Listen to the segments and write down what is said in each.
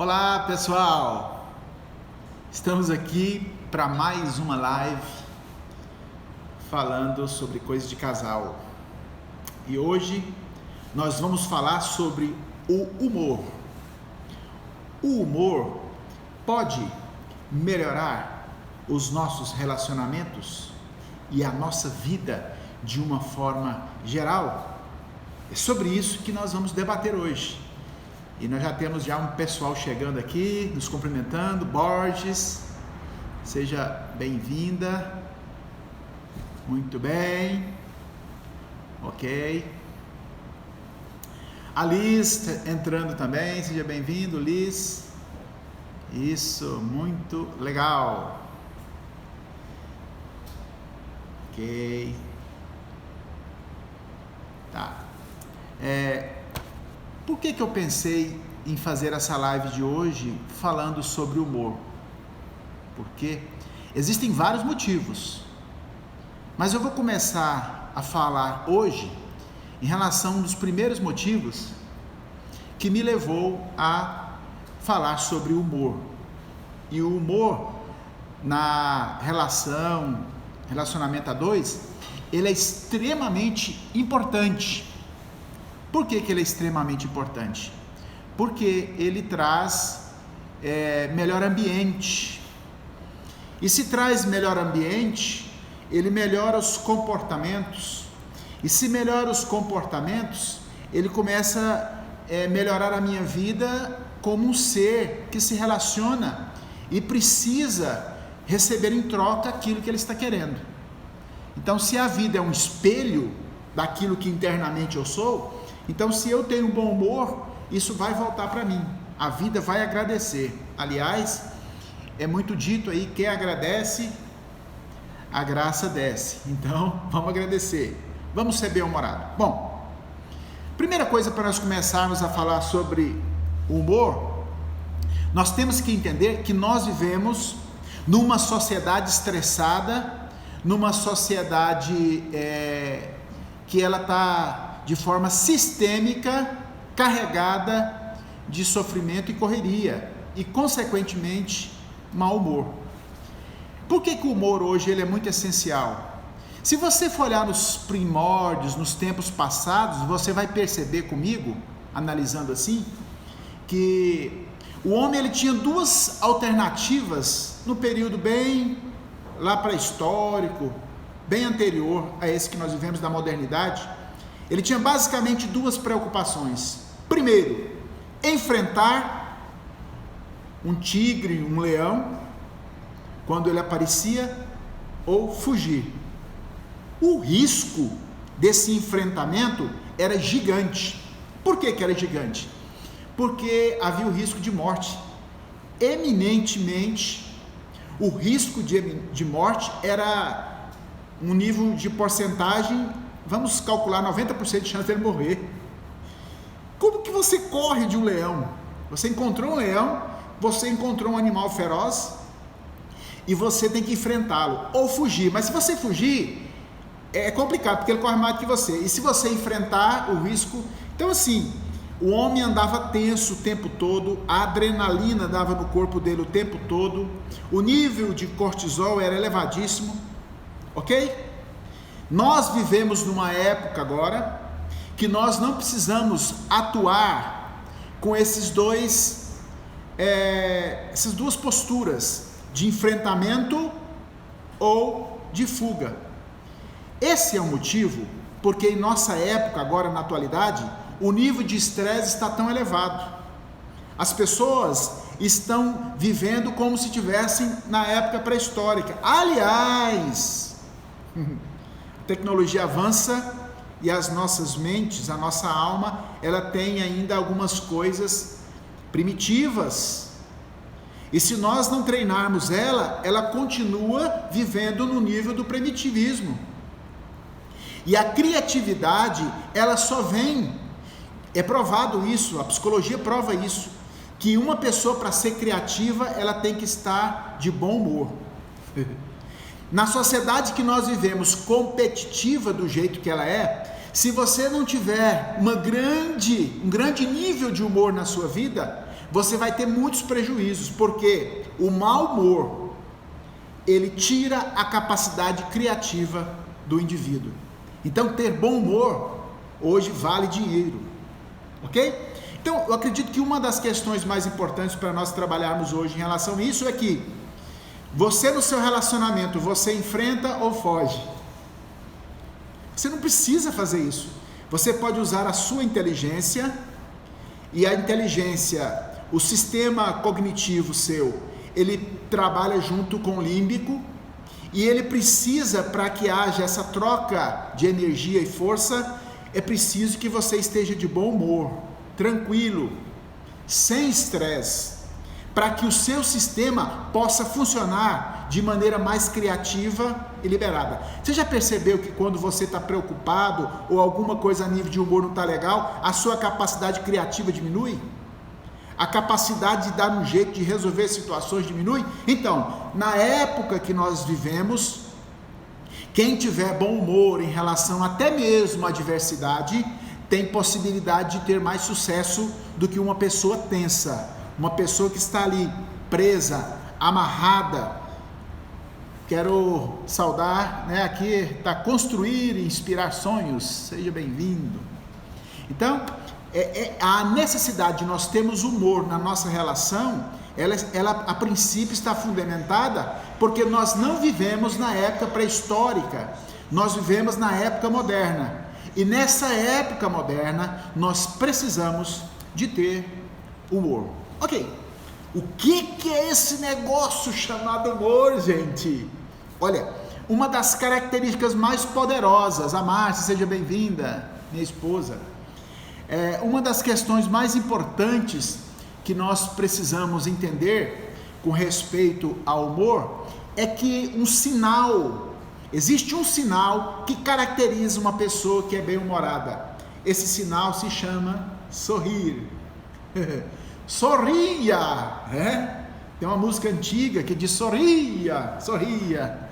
Olá pessoal, estamos aqui para mais uma live falando sobre coisas de casal e hoje nós vamos falar sobre o humor. O humor pode melhorar os nossos relacionamentos e a nossa vida de uma forma geral? É sobre isso que nós vamos debater hoje. E nós já temos um pessoal chegando aqui, nos cumprimentando. Borges, seja bem-vinda. Muito bem. Ok. A Liz entrando também, seja bem-vindo, Liz. Isso, muito legal. Ok. Tá. Por que eu pensei em fazer essa live de hoje falando sobre humor? Porque existem vários motivos, mas eu vou começar a falar hoje em relação a um dos primeiros motivos que me levou a falar sobre humor. E o humor na relacionamento a dois, ele é extremamente importante. Por que ele é extremamente importante? Porque ele traz melhor ambiente. E se traz melhor ambiente, ele melhora os comportamentos. E se melhora os comportamentos, ele começa a melhorar a minha vida como um ser que se relaciona e precisa receber em troca aquilo que ele está querendo. Então, se a vida é um espelho daquilo que internamente eu sou, então, se eu tenho um bom humor, isso vai voltar para mim. A vida vai agradecer. Aliás, é muito dito aí, quem agradece, a graça desce. Então, vamos agradecer. Vamos ser bem-humorados. Bom, primeira coisa para nós começarmos a falar sobre o humor, nós temos que entender que nós vivemos numa sociedade estressada, numa sociedade que ela está de forma sistêmica, carregada de sofrimento e correria, e consequentemente, mau humor. Por que o humor hoje ele é muito essencial? Se você for olhar nos primórdios, nos tempos passados, você vai perceber comigo, analisando assim, que o homem ele tinha duas alternativas no período bem lá pré-histórico, bem anterior a esse que nós vivemos da modernidade. Ele tinha basicamente duas preocupações. Primeiro, enfrentar um tigre, um leão, quando ele aparecia, ou fugir. O risco desse enfrentamento era gigante. Por que era gigante? Porque havia o risco de morte. Eminentemente, o risco de morte era um nível de porcentagem, vamos calcular 90% de chance dele morrer. Como que você corre de um leão? Você encontrou um leão, você encontrou um animal feroz e você tem que enfrentá-lo ou fugir. Mas se você fugir, é complicado, porque ele corre mais do que você. E se você enfrentar o risco... Então assim, o homem andava tenso o tempo todo, a adrenalina dava no corpo dele o tempo todo, o nível de cortisol era elevadíssimo, ok? Nós vivemos numa época agora que nós não precisamos atuar com essas duas posturas de enfrentamento ou de fuga. Esse é o motivo porque em nossa época agora, na atualidade, o nível de estresse está tão elevado. As pessoas estão vivendo como se estivessem na época pré-histórica. Aliás, a tecnologia avança e as nossas mentes, a nossa alma, ela tem ainda algumas coisas primitivas. E se nós não treinarmos ela continua vivendo no nível do primitivismo. E a criatividade, ela só vem, é provado isso, a psicologia prova isso, que uma pessoa para ser criativa, ela tem que estar de bom humor. Na sociedade que nós vivemos, competitiva do jeito que ela é, se você não tiver um grande nível de humor na sua vida, você vai ter muitos prejuízos, porque o mau humor, ele tira a capacidade criativa do indivíduo. Então, ter bom humor hoje vale dinheiro, ok? Então, eu acredito que uma das questões mais importantes para nós trabalharmos hoje em relação a isso é que você no seu relacionamento, você enfrenta ou foge? Você não precisa fazer isso. Você pode usar a sua inteligência, e a inteligência, o sistema cognitivo seu, ele trabalha junto com o límbico, e ele precisa, para que haja essa troca de energia e força, é preciso que você esteja de bom humor, tranquilo, sem estresse, para que o seu sistema possa funcionar de maneira mais criativa e liberada. Você já percebeu que quando você está preocupado ou alguma coisa a nível de humor não está legal, a sua capacidade criativa diminui? A capacidade de dar um jeito de resolver situações diminui? Então, na época que nós vivemos, quem tiver bom humor em relação até mesmo à adversidade, tem possibilidade de ter mais sucesso do que uma pessoa tensa, uma pessoa que está ali presa, amarrada. Quero saudar, aqui está construir e inspirar sonhos, seja bem-vindo. Então, a necessidade de nós termos humor na nossa relação, ela a princípio está fundamentada porque nós não vivemos na época pré-histórica, nós vivemos na época moderna. E nessa época moderna, nós precisamos de ter humor. Ok, o que é esse negócio chamado humor, gente? Olha, uma das características mais poderosas, a Márcia, seja bem-vinda, minha esposa. Uma das questões mais importantes que nós precisamos entender com respeito ao humor é que existe um sinal que caracteriza uma pessoa que é bem-humorada. Esse sinal se chama sorrir. Sorria, Tem uma música antiga que diz sorria, sorria.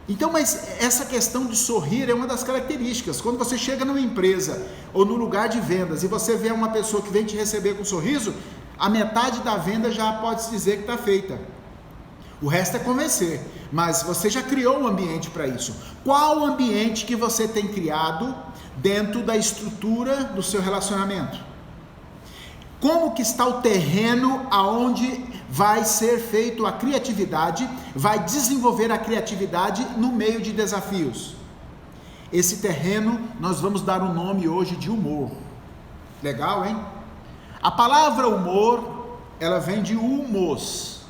Então, mas essa questão de sorrir é uma das características. Quando você chega numa empresa ou no lugar de vendas e você vê uma pessoa que vem te receber com um sorriso, a metade da venda já pode-se dizer que está feita. O resto é convencer, mas você já criou um ambiente para isso. Qual o ambiente que você tem criado dentro da estrutura do seu relacionamento? Como que está o terreno aonde vai ser feito a criatividade, vai desenvolver a criatividade no meio de desafios? Esse terreno nós vamos dar um nome hoje de humor. Legal, hein? A palavra humor, ela vem de humus.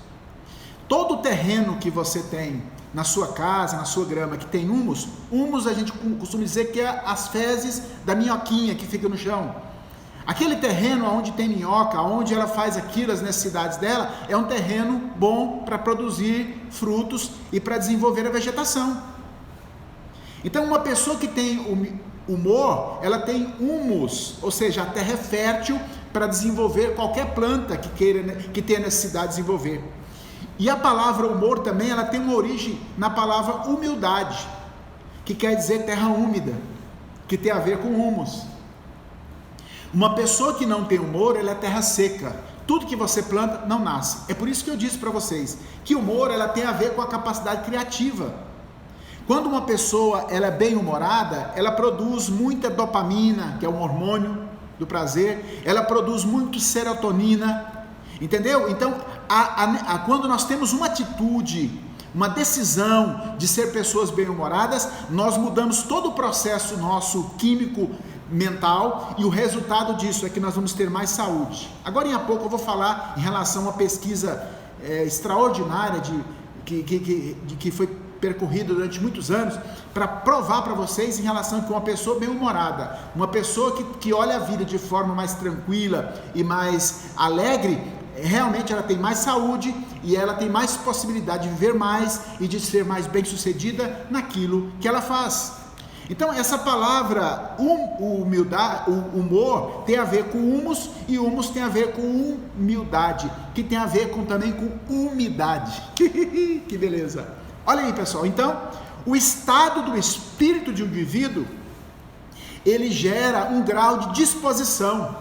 Todo terreno que você tem na sua casa, na sua grama, que tem humus a gente costuma dizer que é as fezes da minhoquinha que fica no chão. Aquele terreno onde tem minhoca, onde ela faz aquilo, as necessidades dela, é um terreno bom para produzir frutos e para desenvolver a vegetação. Então, uma pessoa que tem humor, ela tem humus, ou seja, a terra é fértil para desenvolver qualquer planta que tenha necessidade de desenvolver. E a palavra humor também, ela tem uma origem na palavra humildade, que quer dizer terra úmida, que tem a ver com humus. Uma pessoa que não tem humor, ela é terra seca. Tudo que você planta não nasce. É por isso que eu disse para vocês que o humor, ela tem a ver com a capacidade criativa. Quando uma pessoa ela é bem-humorada, ela produz muita dopamina, que é um hormônio do prazer. Ela produz muito serotonina, entendeu? Então, quando nós temos uma atitude, uma decisão de ser pessoas bem-humoradas, nós mudamos todo o processo nosso químico mental, e o resultado disso é que nós vamos ter mais saúde. Agora em pouco eu vou falar em relação a uma pesquisa extraordinária que foi percorrida durante muitos anos, para provar para vocês em relação a uma pessoa bem-humorada, uma pessoa que olha a vida de forma mais tranquila e mais alegre, realmente ela tem mais saúde e ela tem mais possibilidade de viver mais e de ser mais bem-sucedida naquilo que ela faz. Então, essa palavra humildade, humor, tem a ver com humus, e humus tem a ver com humildade, que tem a ver também com umidade. Que beleza! Olha aí, pessoal. Então, o estado do espírito de um indivíduo, ele gera um grau de disposição,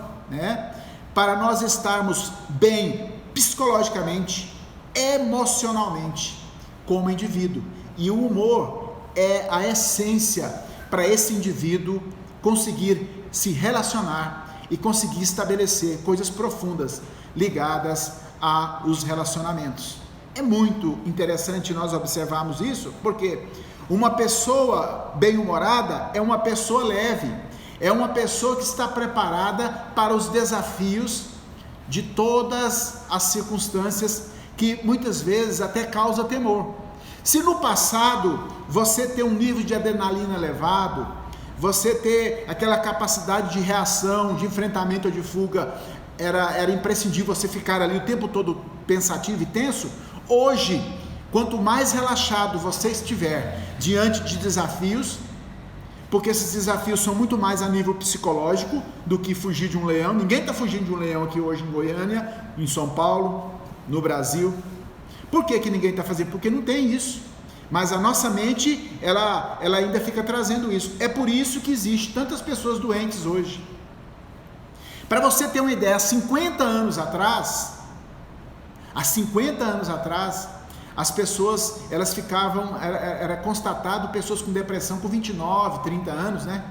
para nós estarmos bem psicologicamente, emocionalmente, como indivíduo. E o humor é a essência para esse indivíduo conseguir se relacionar e conseguir estabelecer coisas profundas ligadas aos relacionamentos. É muito interessante nós observarmos isso, porque uma pessoa bem-humorada é uma pessoa leve, é uma pessoa que está preparada para os desafios de todas as circunstâncias que muitas vezes até causa temor. Se no passado você ter um nível de adrenalina elevado, você ter aquela capacidade de reação, de enfrentamento ou de fuga, era imprescindível você ficar ali o tempo todo pensativo e tenso, hoje, quanto mais relaxado você estiver diante de desafios, porque esses desafios são muito mais a nível psicológico do que fugir de um leão. Ninguém está fugindo de um leão aqui hoje em Goiânia, em São Paulo, no Brasil. Por que ninguém está fazendo? Porque não tem isso. Mas a nossa mente, ela ainda fica trazendo isso. É por isso que existe tantas pessoas doentes hoje. Para você ter uma ideia, há 50 anos atrás, as pessoas, elas ficavam, era constatado pessoas com depressão com 29, 30 anos, né?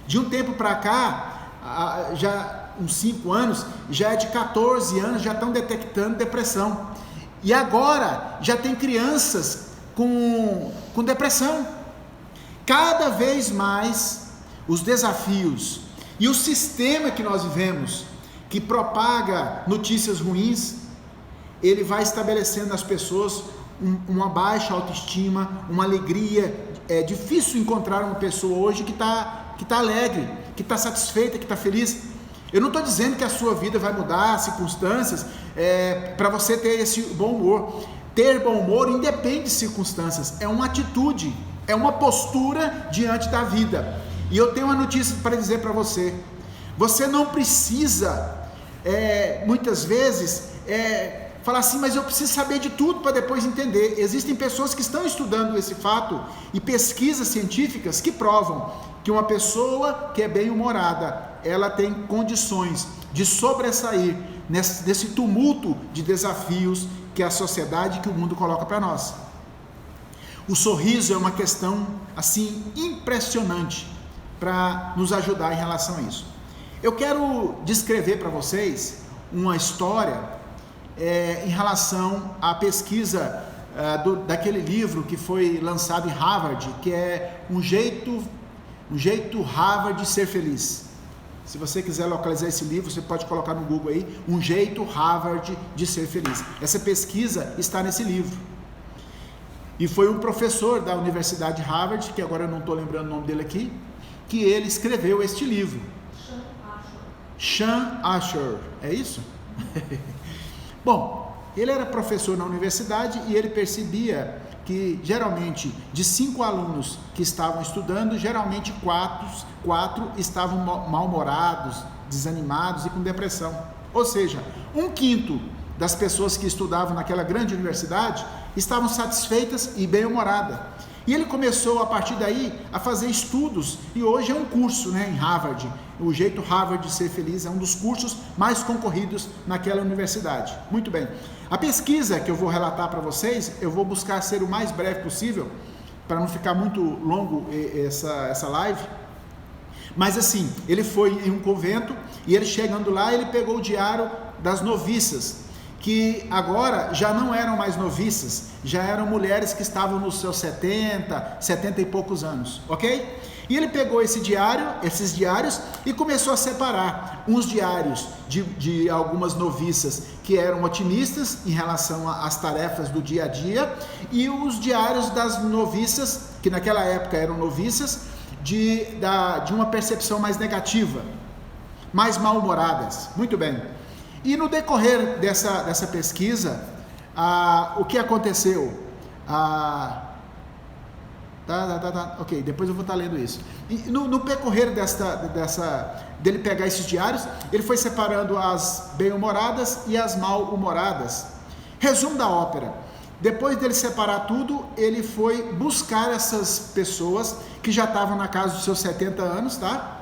De um tempo para cá, já uns 5 anos, já é de 14 anos, já estão detectando depressão. E agora, já tem crianças com depressão. Cada vez mais, os desafios e o sistema que nós vivemos, que propaga notícias ruins, ele vai estabelecendo nas pessoas uma baixa autoestima, uma alegria. É difícil encontrar uma pessoa hoje que está alegre, que está satisfeita, que está feliz. Eu não estou dizendo que a sua vida vai mudar, as circunstâncias, para você ter esse bom humor. Ter bom humor independe de circunstâncias, é uma atitude, é uma postura diante da vida. E eu tenho uma notícia para dizer para você. Você não precisa, muitas vezes, falar assim, mas eu preciso saber de tudo para depois entender. Existem pessoas que estão estudando esse fato e pesquisas científicas que provam que uma pessoa que é bem-humorada, ela tem condições de sobressair nesse tumulto de desafios que a sociedade, que o mundo coloca para nós. O sorriso é uma questão assim impressionante para nos ajudar em relação a isso. Eu quero descrever para vocês uma história em relação à pesquisa daquele livro que foi lançado em Harvard, que é um jeito Harvard de ser feliz. Se você quiser localizar esse livro, você pode colocar no Google aí, Um Jeito Harvard de Ser Feliz. Essa pesquisa está nesse livro. E foi um professor da Universidade de Harvard, que agora eu não estou lembrando o nome dele aqui, que ele escreveu este livro. Sean Asher, é isso? Bom, ele era professor na universidade e ele percebia que geralmente de 5 alunos que estavam estudando, geralmente 4 estavam mal-humorados, desanimados e com depressão. Ou seja, 1/5 das pessoas que estudavam naquela grande universidade estavam satisfeitas e bem-humoradas. E ele começou a partir daí a fazer estudos, e hoje é um curso, em Harvard. O Jeito Harvard de Ser Feliz é um dos cursos mais concorridos naquela universidade. Muito bem. A pesquisa que eu vou relatar para vocês, eu vou buscar ser o mais breve possível, para não ficar muito longo essa live. Mas assim, ele foi em um convento, e ele chegando lá, ele pegou o diário das noviças, que agora já não eram mais noviças, já eram mulheres que estavam nos seus 70 e poucos anos, ok? E ele pegou esses diários e começou a separar uns diários de algumas noviças que eram otimistas em relação às tarefas do dia a dia, e os diários das noviças, que naquela época eram noviças, de uma percepção mais negativa, mais mal-humoradas. Muito bem. E no decorrer dessa pesquisa, o que aconteceu? Ok, depois eu vou estar lendo isso. E no percorrer dele pegar esses diários, ele foi separando as bem-humoradas e as mal-humoradas. Resumo da ópera: depois dele separar tudo, ele foi buscar essas pessoas que já estavam na casa dos seus 70 anos, tá?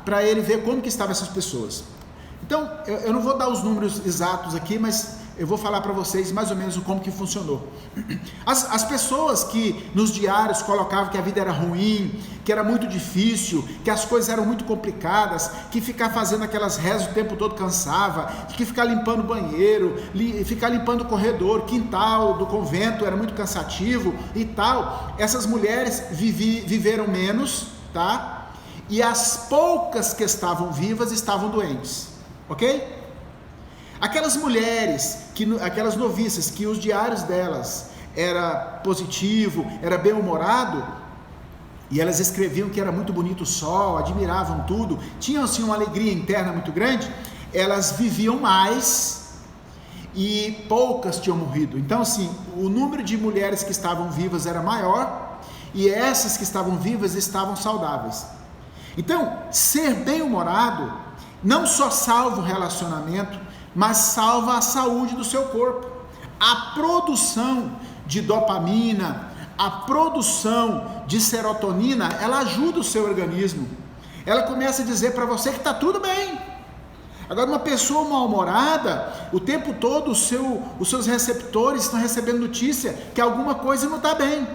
para ele ver como que estavam essas pessoas. Então, eu não vou dar os números exatos aqui, mas eu vou falar para vocês mais ou menos como que funcionou. As pessoas que nos diários colocavam que a vida era ruim, que era muito difícil, que as coisas eram muito complicadas, que ficar fazendo aquelas rezas o tempo todo cansava, que ficar limpando o banheiro, ficar limpando o corredor, quintal do convento era muito cansativo e tal, essas mulheres viveram menos, tá? E as poucas que estavam vivas estavam doentes, ok? Aquelas mulheres, aquelas noviças, que os diários delas era positivo, era bem-humorado, e elas escreviam que era muito bonito o sol, admiravam tudo, tinham assim uma alegria interna muito grande, elas viviam mais e poucas tinham morrido. Então assim, o número de mulheres que estavam vivas era maior e essas que estavam vivas estavam saudáveis. Então, ser bem-humorado não só salva o relacionamento, mas salva a saúde do seu corpo. A produção de dopamina, a produção de serotonina, ela ajuda o seu organismo. Ela começa a dizer para você que está tudo bem. Agora, uma pessoa mal-humorada, o tempo todo os seus receptores estão recebendo notícia que alguma coisa não está bem.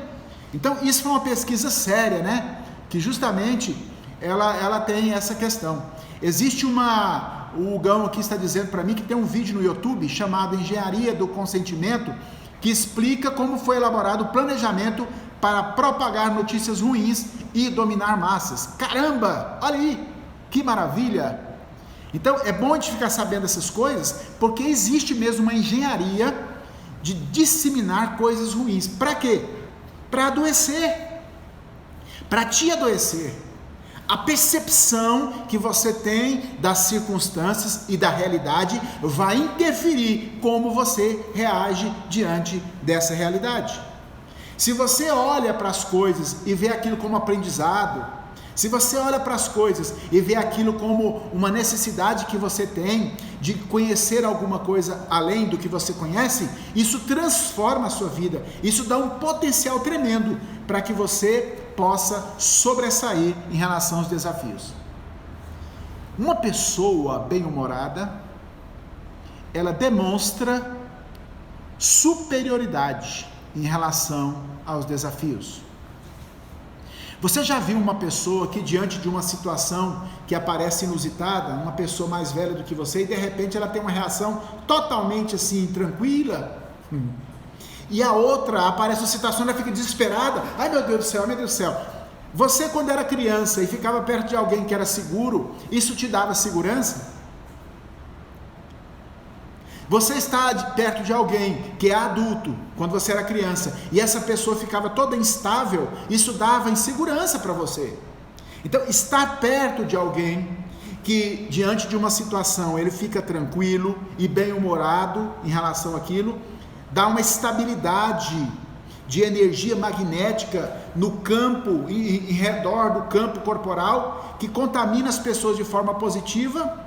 Então, isso foi uma pesquisa séria, né? Que justamente ela tem essa questão. Existe o Hugão aqui está dizendo para mim que tem um vídeo no YouTube chamado Engenharia do Consentimento, que explica como foi elaborado o planejamento para propagar notícias ruins e dominar massas. Caramba, olha aí, que maravilha! Então é bom a gente ficar sabendo essas coisas, porque existe mesmo uma engenharia de disseminar coisas ruins. Para quê? Para adoecer, para te adoecer. A percepção que você tem das circunstâncias e da realidade vai interferir como você reage diante dessa realidade. Se você olha para as coisas e vê aquilo como aprendizado, se você olha para as coisas e vê aquilo como uma necessidade que você tem de conhecer alguma coisa além do que você conhece, isso transforma a sua vida, isso dá um potencial tremendo para que você possa sobressair em relação aos desafios. Uma pessoa bem-humorada, ela demonstra superioridade em relação aos desafios. Você já viu uma pessoa que diante de uma situação que aparece inusitada, uma pessoa mais velha do que você, e de repente ela tem uma reação totalmente assim, tranquila, e a outra aparece uma situação, ela fica desesperada, ai meu Deus do céu, meu Deus do céu. Você quando era criança e ficava perto de alguém que era seguro, isso te dava segurança? Você está perto de alguém que é adulto, quando você era criança, e essa pessoa ficava toda instável, isso dava insegurança para você. Então, estar perto de alguém que, diante de uma situação, ele fica tranquilo e bem-humorado em relação àquilo, dá uma estabilidade de energia magnética no campo, em redor do campo corporal, que contamina as pessoas de forma positiva,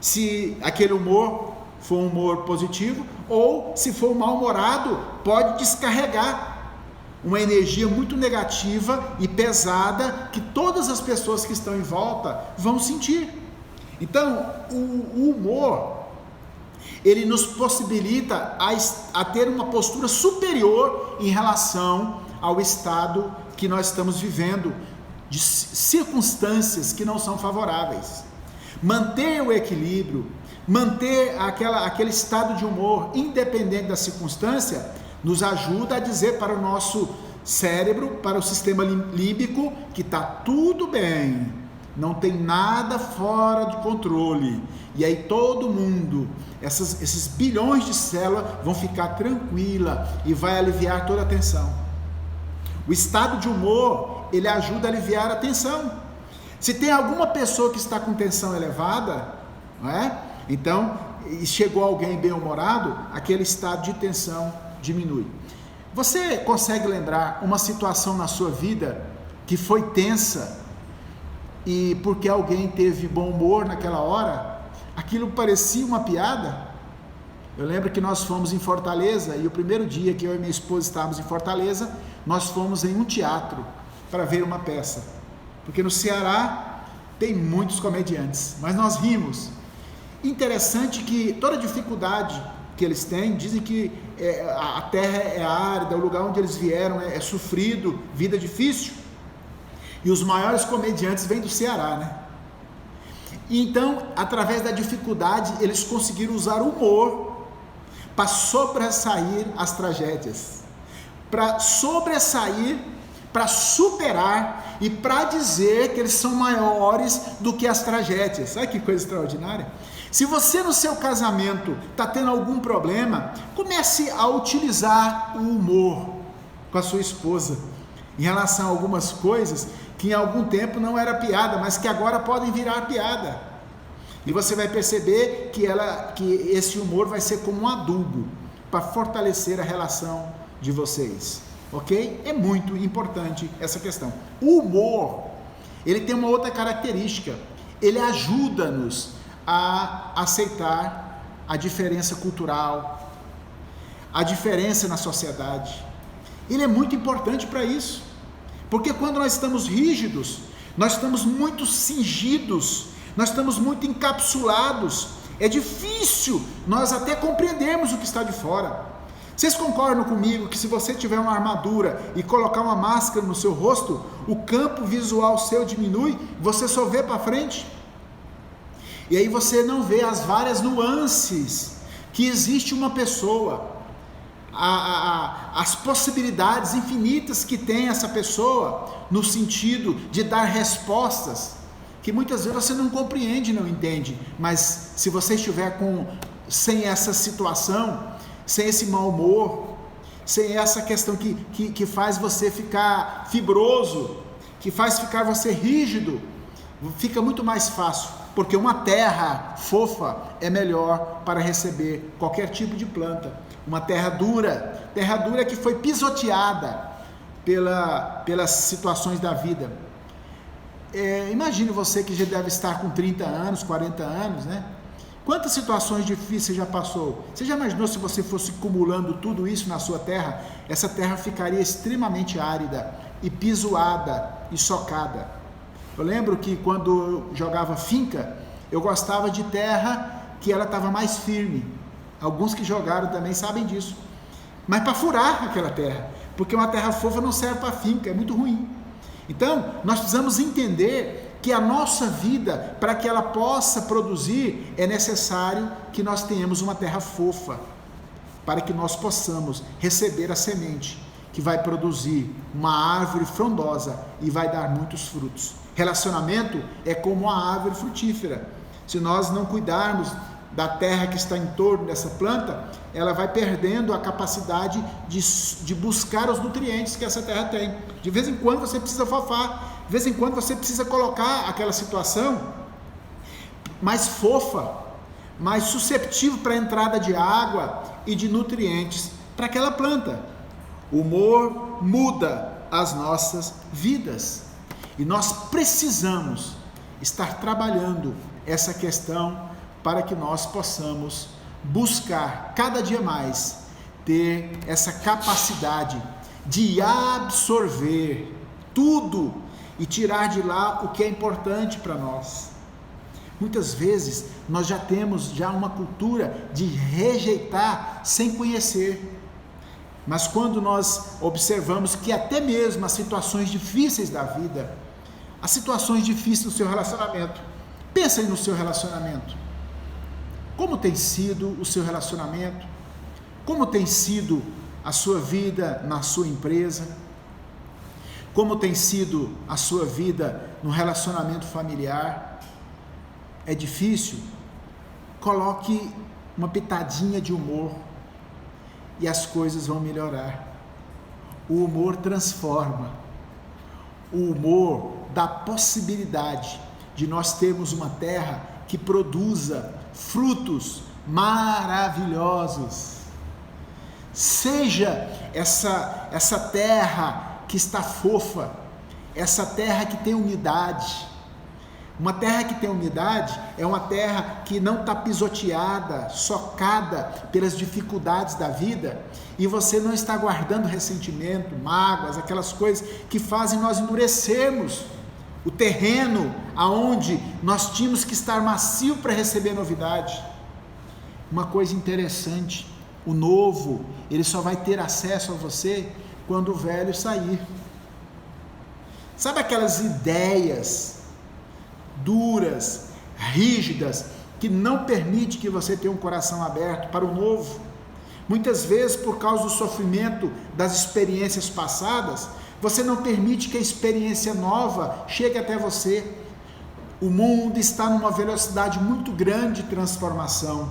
se aquele humor for um humor positivo, ou se for mal-humorado, pode descarregar uma energia muito negativa e pesada que todas as pessoas que estão em volta vão sentir. Então, o humor, ele nos possibilita a ter uma postura superior em relação ao estado que nós estamos vivendo, de circunstâncias que não são favoráveis. Manter o equilíbrio, manter aquele estado de humor, independente da circunstância, nos ajuda a dizer para o nosso cérebro, para o sistema límbico, que está tudo bem, não tem nada fora de controle, e aí todo mundo, esses bilhões de células vão ficar tranquila e vai aliviar toda a tensão. O estado de humor, ele ajuda a aliviar a tensão. Se tem alguma pessoa que está com tensão elevada, não é? Então, chegou alguém bem-humorado, aquele estado de tensão diminui. Você consegue lembrar uma situação na sua vida que foi tensa e porque alguém teve bom humor naquela hora, aquilo parecia uma piada? Eu lembro que nós fomos em Fortaleza e o primeiro dia que eu e minha esposa estávamos em Fortaleza, nós fomos em um teatro para ver uma peça. Porque no Ceará Tem muitos comediantes, mas nós rimos. Interessante que toda dificuldade que eles têm, dizem que a terra é árida, o lugar onde eles vieram é sofrido, vida difícil. E os maiores comediantes vêm do Ceará, né? E então, através da dificuldade, eles conseguiram usar o humor para sobressair as tragédias, para sobressair, para superar e para dizer que eles são maiores do que as tragédias. Sabe que coisa extraordinária? Se você no seu casamento está tendo algum problema, comece a utilizar o humor com a sua esposa em relação a algumas coisas que em algum tempo não era piada, mas que agora podem virar piada. E você vai perceber que esse humor vai ser como um adubo para fortalecer a relação de vocês. Ok? É muito importante essa questão. O humor, ele tem uma outra característica. Ele ajuda-nos a aceitar a diferença cultural, a diferença na sociedade. Ele é muito importante para isso, porque quando nós estamos rígidos, nós estamos muito cingidos, nós estamos muito encapsulados, é difícil nós até compreendermos o que está de fora. Vocês concordam comigo que se você tiver uma armadura e colocar uma máscara no seu rosto, o campo visual seu diminui, você só vê para frente? E aí você não vê as várias nuances que existe uma pessoa, as possibilidades infinitas que tem essa pessoa, no sentido de dar respostas, que muitas vezes você não compreende, não entende, mas se você estiver sem essa situação, sem esse mau humor, sem essa questão que faz você ficar fibroso, que faz ficar você rígido, fica muito mais fácil, porque uma terra fofa é melhor para receber qualquer tipo de planta. Uma terra dura que foi pisoteada pelas situações da vida. Imagine você que já deve estar com 30 anos, 40 anos, né? Quantas situações difíceis você já passou? Você já imaginou se você fosse acumulando tudo isso na sua terra? Essa terra ficaria extremamente árida e pisoada e socada. Eu lembro que quando eu jogava finca, eu gostava de terra que ela estava mais firme. Alguns que jogaram também sabem disso. Mas para furar aquela terra, porque uma terra fofa não serve para finca, é muito ruim. Então, nós precisamos entender que a nossa vida, para que ela possa produzir, é necessário que nós tenhamos uma terra fofa, para que nós possamos receber a semente, que vai produzir uma árvore frondosa e vai dar muitos frutos. Relacionamento é como uma árvore frutífera. Se nós não cuidarmos da terra que está em torno dessa planta, ela vai perdendo a capacidade de buscar os nutrientes que essa terra tem. De vez em quando você precisa fofar, de vez em quando você precisa colocar aquela situação mais fofa, mais susceptível para a entrada de água e de nutrientes para aquela planta. O humor muda as nossas vidas e nós precisamos estar trabalhando essa questão para que nós possamos buscar cada dia mais ter essa capacidade de absorver tudo e tirar de lá o que é importante para nós. Muitas vezes nós já temos uma cultura de rejeitar sem conhecer, mas quando nós observamos que até mesmo as situações difíceis da vida, as situações difíceis do seu relacionamento, pensa aí no seu relacionamento. Como tem sido o seu relacionamento? Como tem sido a sua vida na sua empresa? Como tem sido a sua vida no relacionamento familiar? É difícil? Coloque uma pitadinha de humor e as coisas vão melhorar. O humor transforma. O humor dá possibilidade de nós termos uma terra que produza frutos maravilhosos. Seja essa terra que está fofa, essa terra que tem umidade. Uma terra que tem umidade é uma terra que não está pisoteada, socada pelas dificuldades da vida, e você não está guardando ressentimento, mágoas, aquelas coisas que fazem nós endurecermos o terreno aonde nós tínhamos que estar macio para receber novidade. Uma coisa interessante, o novo, ele só vai ter acesso a você quando o velho sair. Sabe aquelas ideias duras, rígidas, que não permite que você tenha um coração aberto para o novo? Muitas vezes, por causa do sofrimento das experiências passadas, você não permite que a experiência nova chegue até você. O mundo está numa velocidade muito grande de transformação.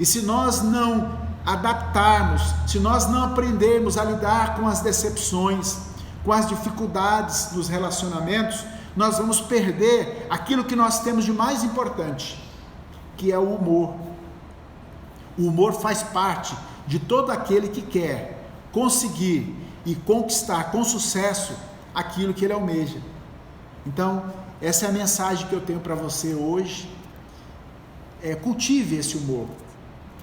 E se nós não adaptarmos, se nós não aprendermos a lidar com as decepções, com as dificuldades dos relacionamentos, nós vamos perder aquilo que nós temos de mais importante, que é o humor. O humor faz parte de todo aquele que quer conseguir e conquistar com sucesso aquilo que ele almeja. Então, essa é a mensagem que eu tenho para você hoje. Cultive esse humor.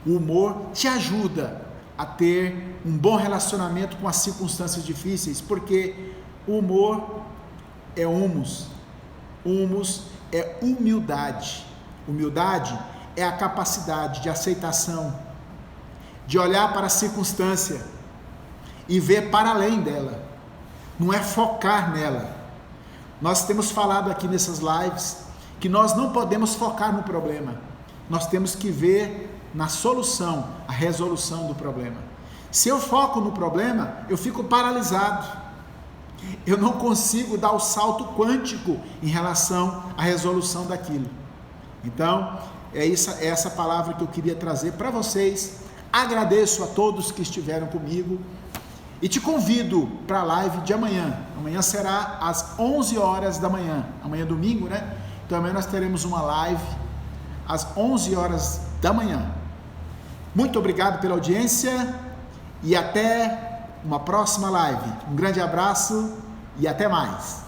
O humor te ajuda a ter um bom relacionamento com as circunstâncias difíceis, porque o humor é humus. Humus é humildade. Humildade é a capacidade de aceitação, de olhar para a circunstância e ver para além dela, não é focar nela. Nós temos falado aqui nessas lives que nós não podemos focar no problema, nós temos que ver na solução, a resolução do problema. Se eu foco no problema, eu fico paralisado, eu não consigo dar o salto quântico em relação à resolução daquilo. Então, é essa palavra que eu queria trazer para vocês. Agradeço a todos que estiveram comigo e te convido para a live de amanhã. Amanhã será às 11 horas da manhã. Amanhã é domingo, né? Então amanhã nós teremos uma live às 11 horas da manhã. Muito obrigado pela audiência e até uma próxima live. Um grande abraço e até mais.